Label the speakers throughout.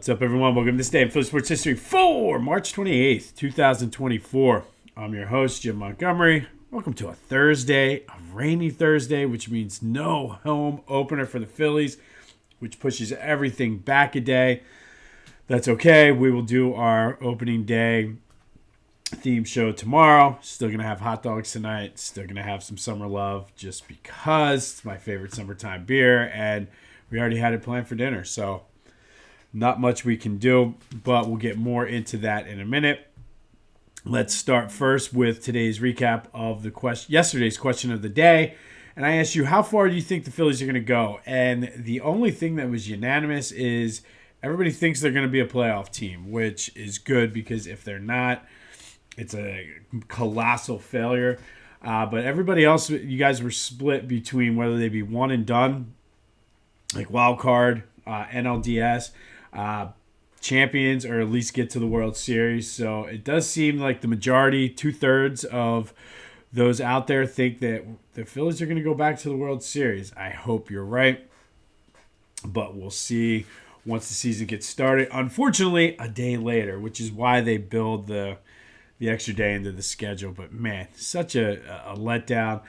Speaker 1: What's up, everyone? Welcome to this day in Philly Sports History for March 28th, 2024. I'm your host, Jim Montgomery. Welcome to a Thursday, a rainy Thursday, which means no home opener for the Phillies, which pushes everything back a day. That's okay. We will do our opening day theme show tomorrow. Still going to have hot dogs tonight. Still going to have some summer love just because it's my favorite summertime beer, and we already had it planned for dinner, so not much we can do, but we'll get more into that in a minute. Let's start first with today's recap of yesterday's question of the day. And I asked you, how far do you think the Phillies are going to go? And the only thing that was unanimous is everybody thinks they're going to be a playoff team, which is good because if they're not, it's a colossal failure. But everybody else, you guys were split between whether they be one and done, like wild card, NLDS, champions, or at least get to the World Series. So it does seem like the majority, 2/3 of those out there think that the Phillies are going to go back to the World Series. I hope you're right, but we'll see once the season gets started. Unfortunately, a day later, which is why they build the extra day into the schedule. But man, such a letdown.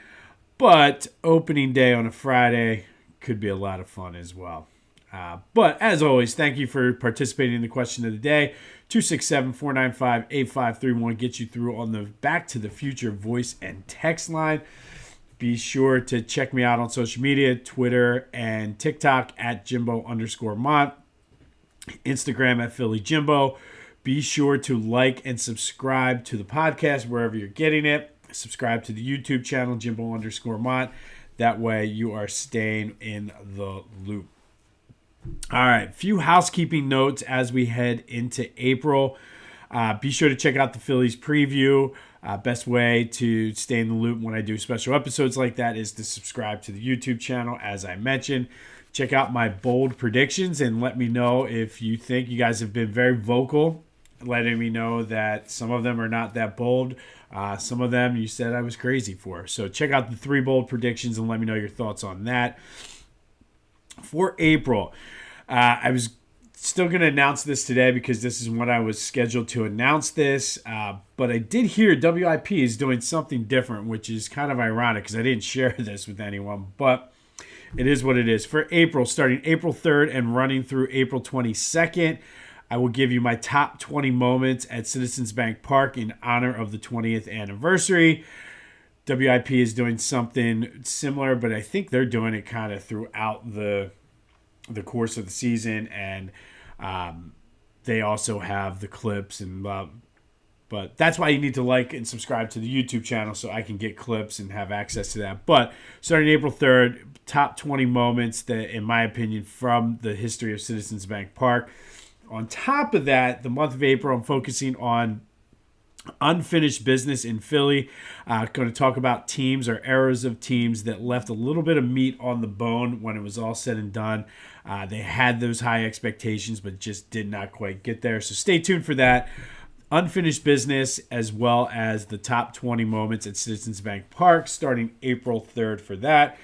Speaker 1: But opening day on a Friday could be a lot of fun as well. But as always, thank you for participating in the question of the day. 267-495-8531 gets you through on the Back to the Future voice and text line. Be sure to check me out on social media, Twitter and TikTok at Jimbo_Mont, Instagram at PhillyJimbo. Be sure to like and subscribe to the podcast wherever you're getting it. Subscribe to the YouTube channel, Jimbo_Mont. That way you are staying in the loop. All right, few housekeeping notes as we head into April. Be sure to check out the Phillies preview. Best way to stay in the loop when I do special episodes like that is to subscribe to the YouTube channel, as I mentioned. Check out my bold predictions and let me know if you think you guys have been very vocal, letting me know that some of them are not that bold. Some of them you said I was crazy for. So check out the 3 bold predictions and let me know your thoughts on that. For April, I was still going to announce this today because this is when I was scheduled to announce this. But I did hear WIP is doing something different, which is kind of ironic because I didn't share this with anyone. But it is what it is. For April, starting April 3rd and running through April 22nd, I will give you my top 20 moments at Citizens Bank Park in honor of the 20th anniversary. WIP is doing something similar, but I think they're doing it kind of throughout the course of the season, and they also have the clips and but that's why you need to like and subscribe to the YouTube channel so I can get clips and have access to that. But starting April 3rd, top 20 moments that, in my opinion, from the history of Citizens Bank Park. On top of that, the month of April, I'm focusing on unfinished business in Philly. Going to talk about teams or eras of teams that left a little bit of meat on the bone when it was all said and done. They had those high expectations, but just did not quite get there. So stay tuned for that. Unfinished business, as well as the top 20 moments at Citizens Bank Park, starting April 3rd for that.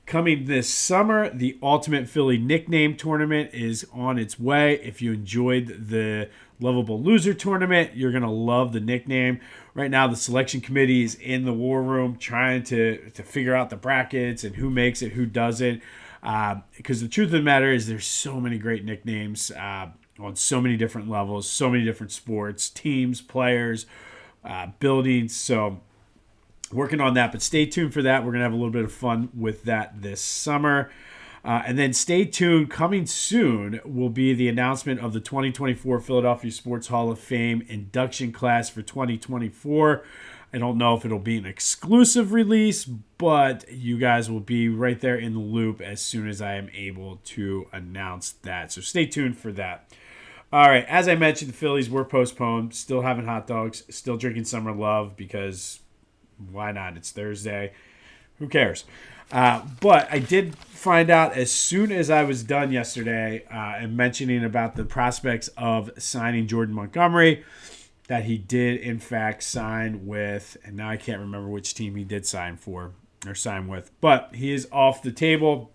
Speaker 1: Coming this summer, the Ultimate Philly Nickname Tournament is on its way. If you enjoyed the Lovable Loser Tournament, you're going to love the nickname. Right now, the selection committee is in the war room trying to figure out the brackets and who makes it, who doesn't. Because the truth of the matter is there's so many great nicknames on so many different levels, so many different sports, teams, players, buildings. So working on that, but stay tuned for that. We're going to have a little bit of fun with that this summer. And then stay tuned. Coming soon will be the announcement of the 2024 Philadelphia Sports Hall of Fame induction class for 2024. I don't know if it'll be an exclusive release, but you guys will be right there in the loop as soon as I am able to announce that. So stay tuned for that. All right, as I mentioned, the Phillies were postponed. Still having hot dogs. Still drinking summer love because why not? It's Thursday. Who cares? But I did find out as soon as I was done yesterday and mentioning about the prospects of signing Jordan Montgomery that he did, in fact, sign with, and now I can't remember which team he did sign for or sign with, but he is off the table.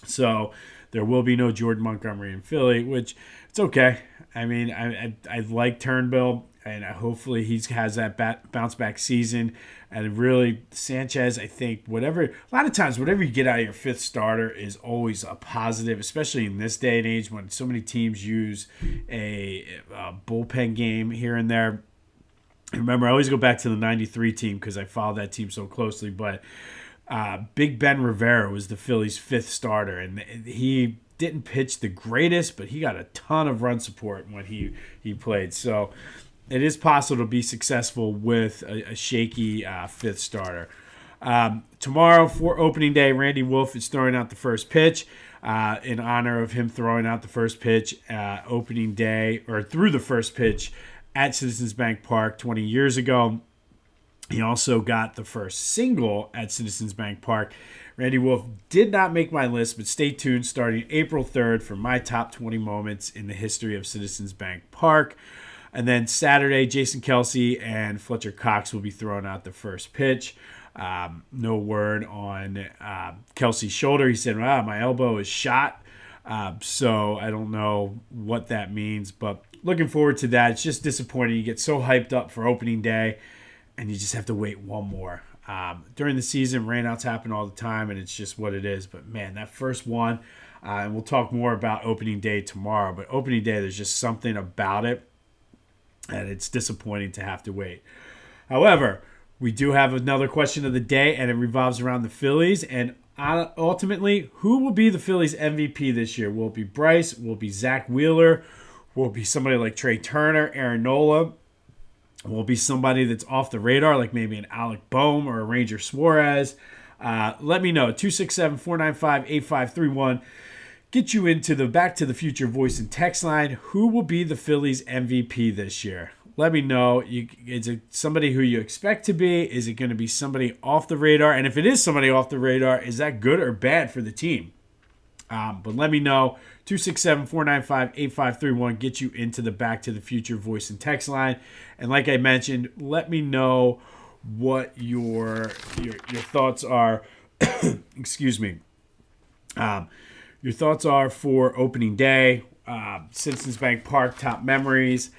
Speaker 1: So There will be no Jordan Montgomery in Philly, which it's okay. I mean, I like Turnbull, and hopefully he has that bounce back season. And really, Sanchez, I think, a lot of times, whatever you get out of your fifth starter is always a positive, especially in this day and age when so many teams use a bullpen game here and there. Remember, I always go back to the 93 team because I followed that team so closely, but Big Ben Rivera was the Phillies' fifth starter, and he didn't pitch the greatest, but he got a ton of run support when he played. So it is possible to be successful with a shaky fifth starter. Tomorrow, for opening day, Randy Wolf is throwing out the first pitch in honor of him throwing out the first pitch opening day, or through the first pitch at Citizens Bank Park 20 years ago. He also got the first single at Citizens Bank Park. Randy Wolf did not make my list, but stay tuned starting April 3rd for my top 20 moments in the history of Citizens Bank Park. And then Saturday, Jason Kelce and Fletcher Cox will be throwing out the first pitch. No word on Kelce's shoulder. He said, my elbow is shot. So I don't know what that means, but looking forward to that. It's just disappointing. You get so hyped up for opening day, and you just have to wait one more. During the season, rainouts happen all the time, and it's just what it is. But, man, that first one, and we'll talk more about opening day tomorrow, but opening day, there's just something about it, and it's disappointing to have to wait. However, we do have another question of the day, and it revolves around the Phillies. And ultimately, who will be the Phillies MVP this year? Will it be Bryce? Will it be Zach Wheeler? Will it be somebody like Trey Turner, Aaron Nola? Will it be somebody that's off the radar, like maybe an Alec Boehm or a Ranger Suarez? Let me know. 267-495-8531. Get you into the Back to the Future voice and text line. Who will be the Phillies MVP this year? Let me know. Is it somebody who you expect to be? Is it going to be somebody off the radar? And if it is somebody off the radar, is that good or bad for the team? But let me know. 267-495-8531. Get you into the Back to the Future voice and text line. And like I mentioned, let me know what your thoughts are. Excuse me. Your thoughts are for opening day, Citizens Bank Park, top memories,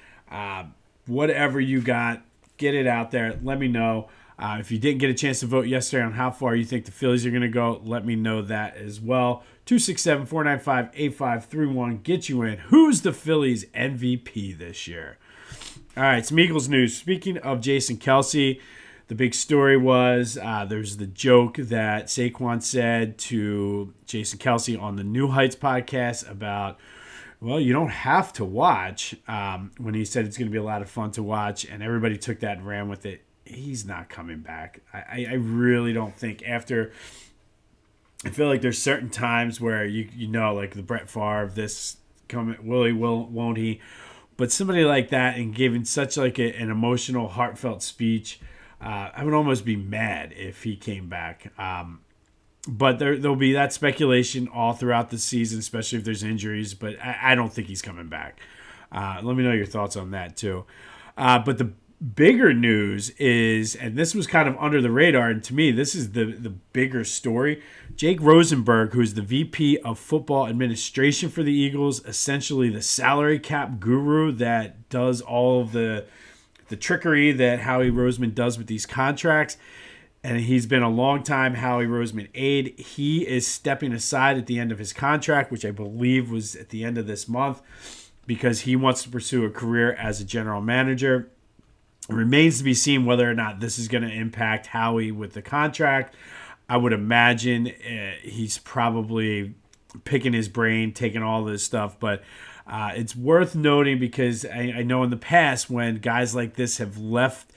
Speaker 1: whatever you got, get it out there. Let me know. If you didn't get a chance to vote yesterday on how far you think the Phillies are going to go, let me know that as well. 267-495-8531. Get you in. Who's the Phillies MVP this year? All right, some Eagles news. Speaking of Jason Kelce, the big story was there's the joke that Saquon said to Jason Kelce on the New Heights podcast about, well, you don't have to watch, when he said it's going to be a lot of fun to watch, and everybody took that and ran with it. He's not coming back. I really don't think after. I feel like there's certain times where you know, like the Brett Favre, this coming, will he, won't he? But somebody like that and giving such like an emotional, heartfelt speech, I would almost be mad if he came back. But there'll be that speculation all throughout the season, especially if there's injuries. But I don't think he's coming back. Let me know your thoughts on that too. But the bigger news is, and this was kind of under the radar, and to me, this is the bigger story. Jake Rosenberg, who's the VP of Football Administration for the Eagles, essentially the salary cap guru that does all of the trickery that Howie Roseman does with these contracts. And he's been a long-time Howie Roseman aide. He is stepping aside at the end of his contract, which I believe was at the end of this month, because he wants to pursue a career as a general manager. It remains to be seen whether or not this is going to impact Howie with the contract. I would imagine he's probably picking his brain, taking all this stuff. But it's worth noting because I know in the past when guys like this have left,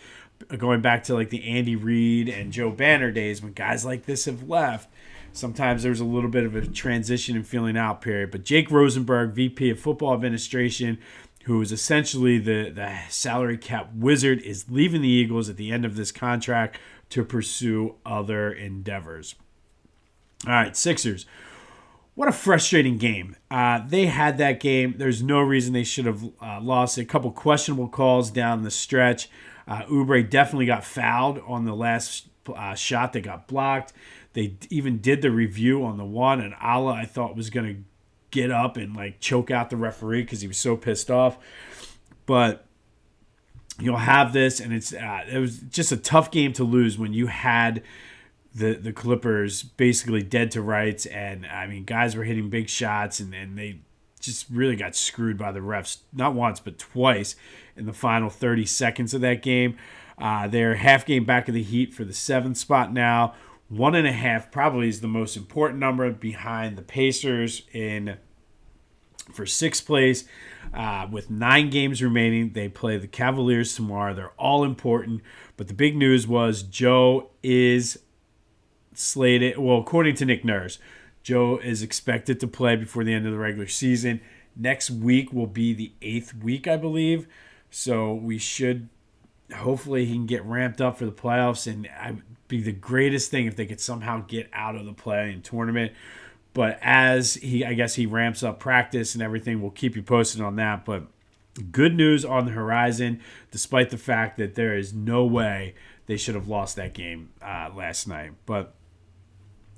Speaker 1: going back to like the Andy Reid and Joe Banner days, when guys like this have left, sometimes there's a little bit of a transition and feeling out period. But Jake Rosenberg, VP of Football Administration, who is essentially the salary cap wizard, is leaving the Eagles at the end of this contract to pursue other endeavors. All right, Sixers. What a frustrating game. They had that game. There's no reason they should have lost. A couple questionable calls down the stretch. Oubre definitely got fouled on the last shot that got blocked. They even did the review on the one, and Allah, I thought, was going to get up and like choke out the referee because he was so pissed off. But you'll have this, and it was just a tough game to lose when you had the Clippers basically dead to rights, and I mean guys were hitting big shots, and they just really got screwed by the refs, not once but twice in the final 30 seconds of that game. They're half game back of the Heat for the 7th spot now. 1.5 probably is the most important number behind the Pacers for 6th place. With 9 games remaining, they play the Cavaliers tomorrow. They're all important, but the big news was Joe is slated. Well, according to Nick Nurse, Joe is expected to play before the end of the regular season. Next week will be the 8th week, I believe. So we should, hopefully he can get ramped up for the playoffs, and it'd be the greatest thing if they could somehow get out of the play-in tournament. But as I guess he ramps up practice and everything, we'll keep you posted on that. But good news on the horizon, despite the fact that there is no way they should have lost that game last night. But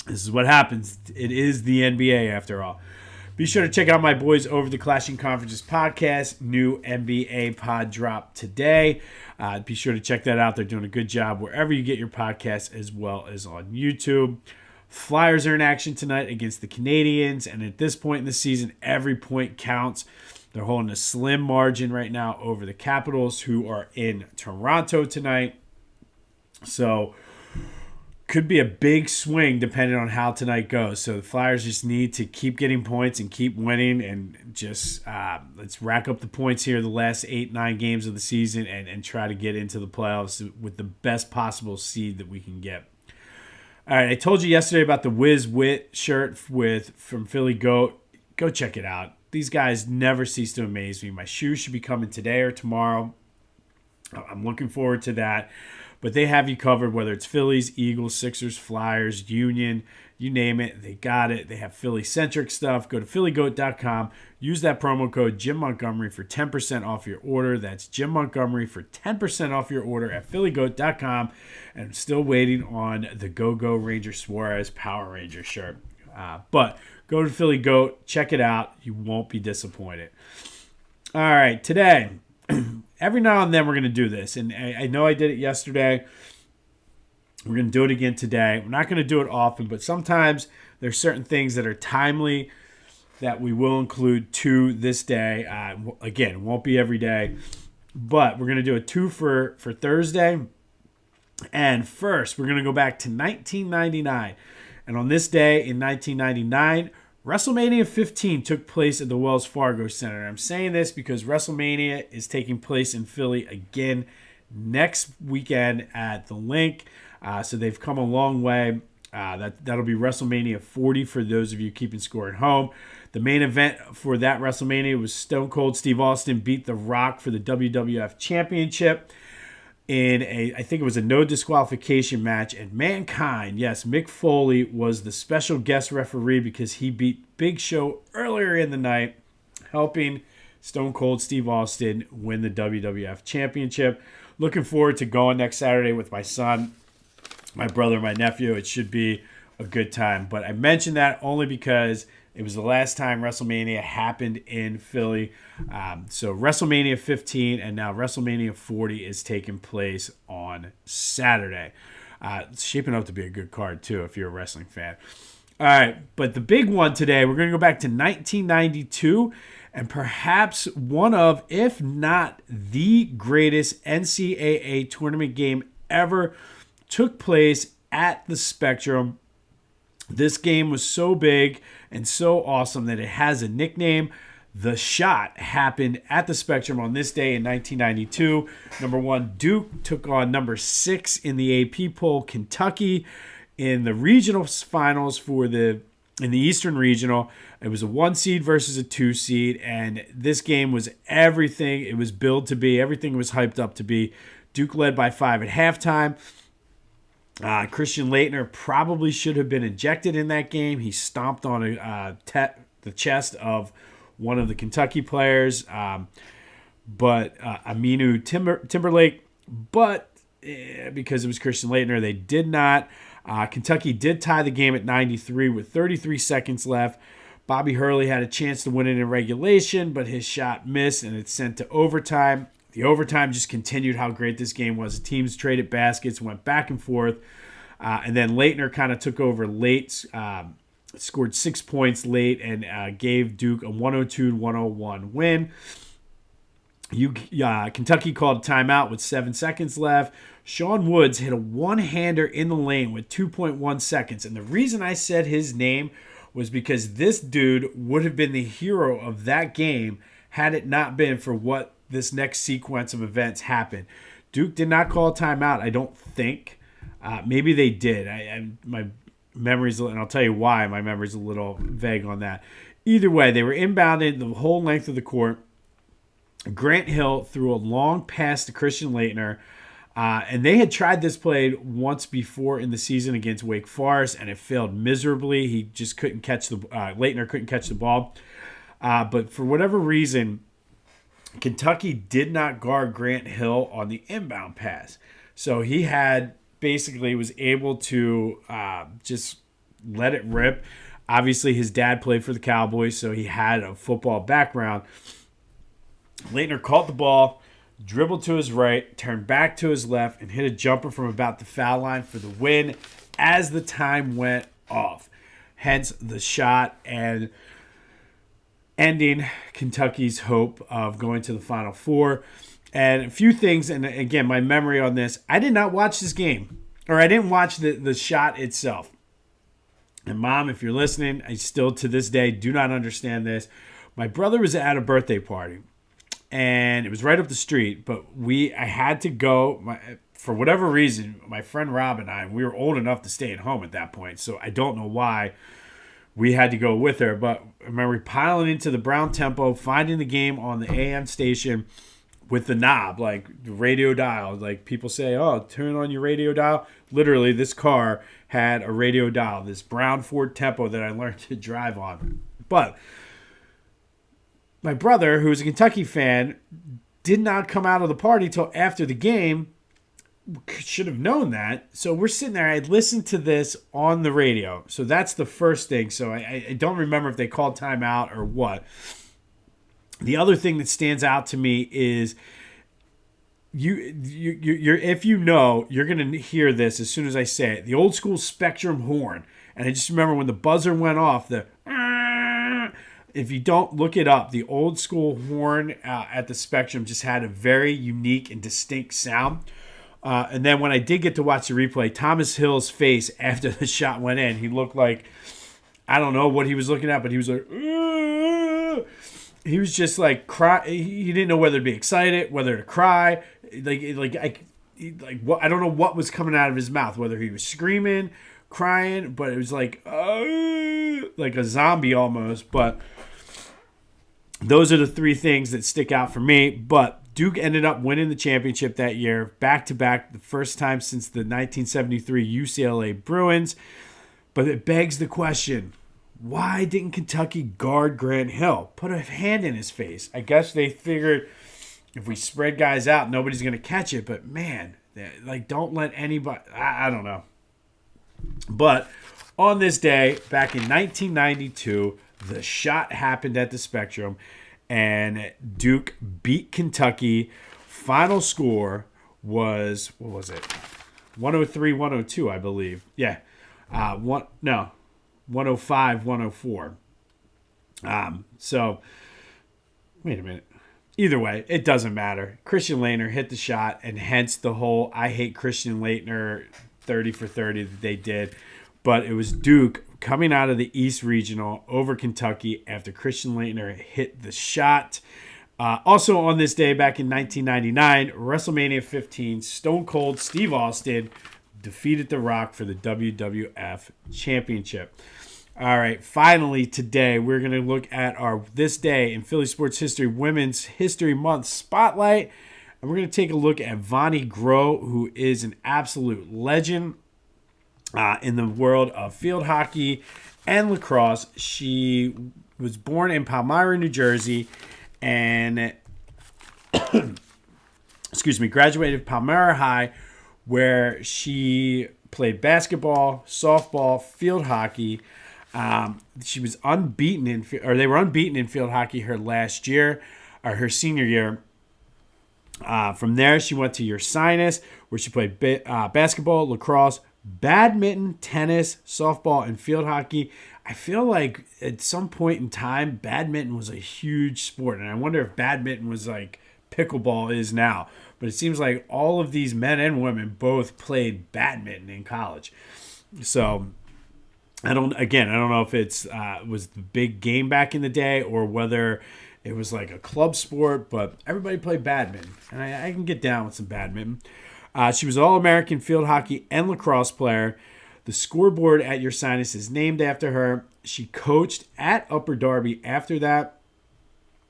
Speaker 1: this is what happens. It is the NBA after all. Be sure to check out my boys over the Clashing Conferences podcast. New NBA pod drop today. Be sure to check that out. They're doing a good job wherever you get your podcasts, as well as on YouTube. Flyers are in action tonight against the Canadiens, and at this point in the season, every point counts. They're holding a slim margin right now over the Capitals, who are in Toronto tonight. So could be a big swing depending on how tonight goes. So the Flyers just need to keep getting points and keep winning, and just let's rack up the points here the last 8-9 games of the season and try to get into the playoffs with the best possible seed that we can get. All right, I told you yesterday about the Whiz Wit shirt from Philly Goat. Go check it out. These guys never cease to amaze me. My shoes should be coming today or tomorrow. I'm looking forward to that. But they have you covered, whether it's Phillies, Eagles, Sixers, Flyers, Union, you name it. They got it. They have Philly-centric stuff. Go to phillygoat.com. Use that promo code Jim Montgomery for 10% off your order. That's Jim Montgomery for 10% off your order at phillygoat.com. And I'm still waiting on the Go-Go Ranger Suarez Power Ranger shirt. But go to Philly Goat. Check it out. You won't be disappointed. All right, today, every now and then we're going to do this. And I know I did it yesterday. We're going to do it again today. We're not going to do it often, but sometimes there's certain things that are timely that we will include to this day. Again, it won't be every day, but we're going to do a 2 for Thursday. And first, we're going to go back to 1999. And on this day in 1999, WrestleMania 15 took place at the Wells Fargo Center. I'm saying this because WrestleMania is taking place in Philly again next weekend at the Link. So they've come a long way. That'll be WrestleMania 40 for those of you keeping score at home. The main event for that WrestleMania was Stone Cold Steve Austin beat The Rock for the WWF Championship in I think it was a no disqualification match. And Mankind, yes, Mick Foley was the special guest referee because he beat Big Show earlier in the night, helping Stone Cold Steve Austin win the WWF Championship. Looking forward to going next Saturday with my son, my brother, my nephew. It should be a good time. But I mentioned that only because it was the last time WrestleMania happened in Philly. So WrestleMania 15 and now WrestleMania 40 is taking place on Saturday. It's shaping up to be a good card, too, if you're a wrestling fan. All right, but the big one today, we're going to go back to 1992, and perhaps one of, if not the greatest NCAA tournament game ever took place at the Spectrum. This game was so big and so awesome that it has a nickname. The Shot happened at the Spectrum on this day in 1992. Number 1, Duke took on number 6 in the AP poll, Kentucky, in the regional finals in the Eastern Regional. It was a 1 seed versus a 2 seed, and this game was everything it was billed to be. Everything was hyped up to be. Duke led by 5 at halftime. Christian Laetner probably should have been ejected in that game. He stomped on the chest of one of the Kentucky players, but Aminu Timberlake. But because it was Christian Laetner, they did not. Kentucky did tie the game at 93 with 33 seconds left. Bobby Hurley had a chance to win it in regulation, but his shot missed and it's sent to overtime. The overtime just continued how great this game was. The teams traded baskets, went back and forth. And then Laetner kind of took over late, scored 6 points late, and gave Duke a 102-101 win. Kentucky called a timeout with 7 seconds left. Sean Woods hit a one-hander in the lane with 2.1 seconds. And the reason I said his name was because this dude would have been the hero of that game had it not been for what this next sequence of events happened. Duke did not call a timeout, I don't think. Maybe they did. My memory's, and I'll tell you why my memory's a little vague on that. Either way, they were inbounded the whole length of the court. Grant Hill threw a long pass to Christian Laetner, and they had tried this play once before in the season against Wake Forest, and it failed miserably. He just couldn't catch Laetner couldn't catch the ball. But for whatever reason, Kentucky did not guard Grant Hill on the inbound pass. So he was able to just let it rip. Obviously, his dad played for the Cowboys, so he had a football background. Laetner caught the ball, dribbled to his right, turned back to his left, and hit a jumper from about the foul line for the win as the time went off. Hence the shot and ending Kentucky's hope of going to the Final Four. And a few things, and again, my memory on this, I did not watch this game, or I didn't watch the shot itself. And Mom, if you're listening, I still to this day do not understand this. My brother was at a birthday party, and it was right up the street, but I had to go. For whatever reason, my friend Rob and we were old enough to stay at home at that point, so I don't know why we had to go with her. But I remember piling into the Brown Tempo, finding the game on the AM station with the knob, like the radio dial. Like people say, oh, turn on your radio dial. Literally, this car had a radio dial, this brown Ford Tempo that I learned to drive on. But my brother, who was a Kentucky fan, did not come out of the party till after the game. Should have known that. So we're sitting there. I listened to this on the radio. So that's the first thing. So I don't remember if they called timeout or what. The other thing that stands out to me is you're if you know, you're going to hear this as soon as I say it. The old school Spectrum horn. And I just remember when the buzzer went off, if you don't look it up, the old school horn at the Spectrum just had a very unique and distinct sound. And then when I did get to watch the replay, Thomas Hill's face after the shot went in, he looked like, I don't know what he was looking at, but he was like, he was just like cry. He didn't know whether to be excited, whether to cry. I don't know what was coming out of his mouth, whether he was screaming, crying, but it was like a zombie almost. But those are the three things that stick out for me. But Duke ended up winning the championship that year, back-to-back, the first time since the 1973 UCLA Bruins. But it begs the question, why didn't Kentucky guard Grant Hill? Put a hand in his face. I guess they figured if we spread guys out, nobody's going to catch it. But, man, don't let anybody – I don't know. But on this day, back in 1992, the shot happened at the Spectrum, and Duke beat Kentucky. Final score was, what was it? 103-102, I believe. Yeah. 105-104. So, wait a minute. Either way, it doesn't matter. Christian Laetner hit the shot, and hence the whole I hate Christian Laetner 30 for 30 that they did. But it was Duke coming out of the East Regional over Kentucky after Christian Laetner hit the shot. Also on this day, back in 1999, WrestleMania 15, Stone Cold Steve Austin defeated The Rock for the WWF Championship. All right, finally today, we're going to look at our This Day in Philly Sports History Women's History Month Spotlight. And we're going to take a look at Vonnie Gros, who is an absolute legend in the world of field hockey and lacrosse. She was born in Palmyra, New Jersey, and graduated Palmyra High, where she played basketball, softball, field hockey. She was unbeaten they were unbeaten in field hockey her last year, or her senior year. From there, she went to Ursinus, where she played basketball, lacrosse, badminton, tennis, softball, and field hockey. I feel like at some point in time, badminton was a huge sport, and I wonder if badminton was like pickleball is now. But it seems like all of these men and women both played badminton in college. So I don't know if it's was the big game back in the day or whether it was like a club sport, but everybody played badminton, and I can get down with some badminton. She was All-American field hockey and lacrosse player. The scoreboard at Ursinus is named after her. She coached at Upper Darby after that.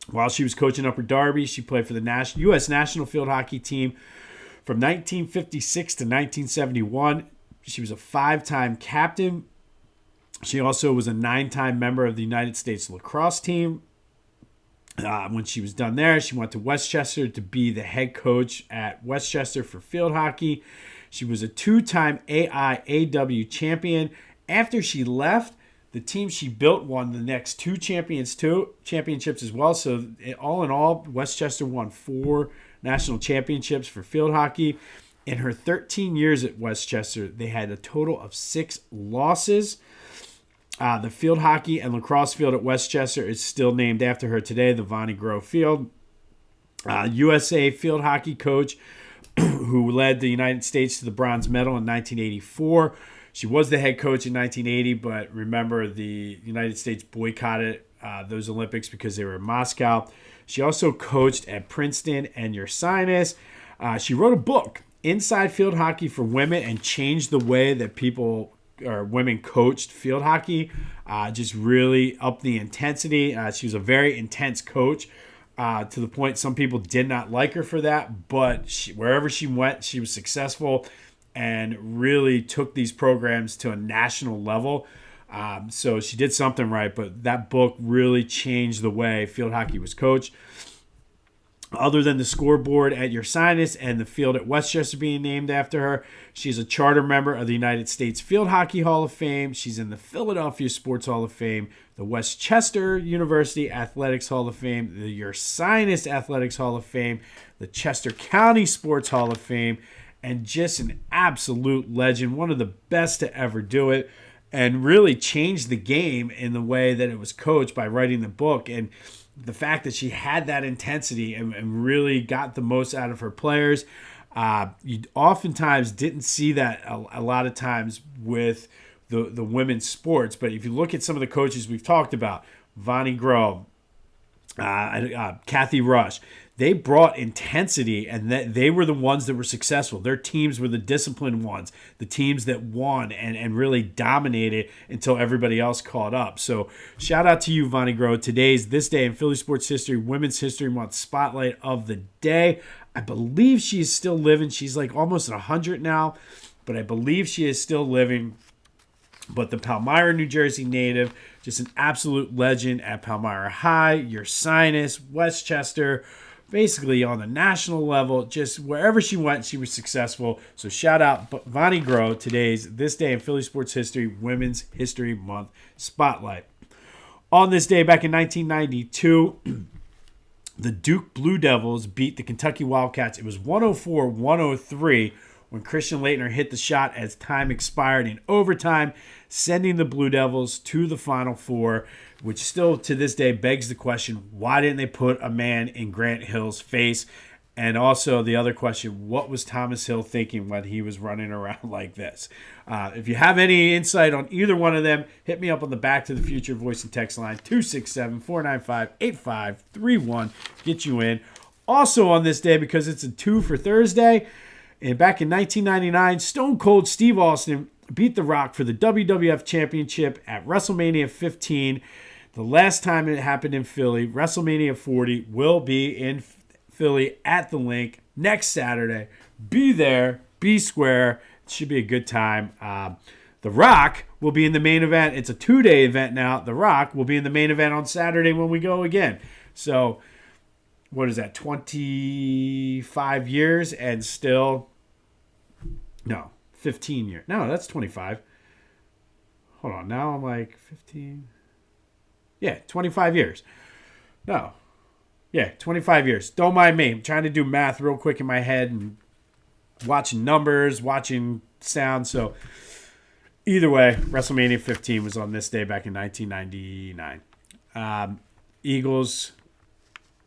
Speaker 1: While she was coaching Upper Darby, she played for the U.S. national field hockey team from 1956 to 1971. She was a 5-time captain. She also was a 9-time member of the United States lacrosse team. When she was done there, she went to Westchester to be the head coach at Westchester for field hockey. She was a 2-time AIAW champion. After she left, the team she built won the next 2 championships as well. So all in all, Westchester won 4 national championships for field hockey. In her 13 years at Westchester, they had a total of 6 losses. The field hockey and lacrosse field at Westchester is still named after her today, the Vonnie Gros Field. USA field hockey coach who led the United States to the bronze medal in 1984. She was the head coach in 1980, but remember the United States boycotted those Olympics because they were in Moscow. She also coached at Princeton and Ursinus. She wrote a book, Inside Field Hockey for Women, and changed the way that women coached field hockey. Just really upped the intensity. She was a very intense coach. To the point some people did not like her for that, but wherever she went, she was successful and really took these programs to a national level. So she did something right, but that book really changed the way field hockey was coached. Other than the scoreboard at Ursinus and the field at Westchester being named after her, she's a charter member of the United States Field Hockey Hall of Fame. She's in the Philadelphia Sports Hall of Fame, the Westchester University Athletics Hall of Fame, the Ursinus Athletics Hall of Fame, the Chester County Sports Hall of Fame, and just an absolute legend, one of the best to ever do it, and really changed the game in the way that it was coached by writing the book. And the fact that she had that intensity and really got the most out of her players, you oftentimes didn't see that a lot of times with the women's sports. But if you look at some of the coaches we've talked about, Vonnie Gros, Kathy Rush, they brought intensity, and they were the ones that were successful. Their teams were the disciplined ones, the teams that won and really dominated until everybody else caught up. So shout out to you, Vonnie Gros. This day in Philly sports history, Women's History Month spotlight of the day. I believe she is still living. She's like almost at 100 now, but I believe she is still living. But the Palmyra, New Jersey native, just an absolute legend at Palmyra High, Ursinus, Westchester, basically on the national level. Just wherever she went, she was successful. So shout out Vonnie Gros, this day in Philly sports history, Women's History Month spotlight. On this day back in 1992, the Duke Blue Devils beat the Kentucky Wildcats. It was 104-103 when Christian Laetner hit the shot as time expired in overtime, sending the Blue Devils to the Final Four, which still to this day begs the question, why didn't they put a man in Grant Hill's face? And also the other question, what was Thomas Hill thinking when he was running around like this? If you have any insight on either one of them, hit me up on the Back to the Future voice and text line, 267-495-8531. Get you in. Also on this day, because it's a 2 for Thursday, and back in 1999, Stone Cold Steve Austin beat The Rock for the WWF Championship at WrestleMania 15. The last time it happened in Philly, WrestleMania 40, will be in Philly at the Link next Saturday. Be there, be square. It should be a good time. The Rock will be in the main event. It's a 2-day event now. The Rock will be in the main event on Saturday when we go again. So, what is that, 25 years and still... No, 15 years. No, that's 25. hold on. Now I'm like 15. Yeah, 25 years. No. Yeah, 25 years. Don't mind me. I'm trying to do math real quick in my head and watching numbers, watching sound. So either way, WrestleMania 15 was on this day back in 1999. Eagles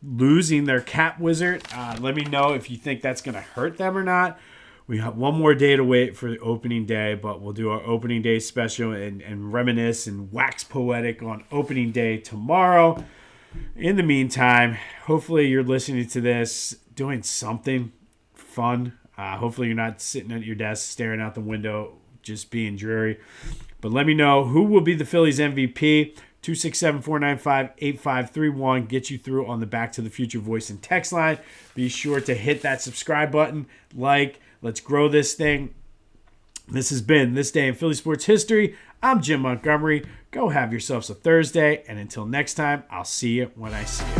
Speaker 1: losing their cap wizard. Let me know if you think that's going to hurt them or not. We have one more day to wait for the opening day, but we'll do our opening day special and reminisce and wax poetic on opening day tomorrow. In the meantime, hopefully you're listening to this doing something fun. Hopefully you're not sitting at your desk staring out the window just being dreary. But let me know who will be the Phillies MVP. 267-495-8531. Get you through on the Back to the Future voice and text line. Be sure to hit that subscribe button. Let's grow this thing. This has been This Day in Philly Sports History. I'm Jim Montgomery. Go have yourselves a Thursday. And until next time, I'll see you when I see you.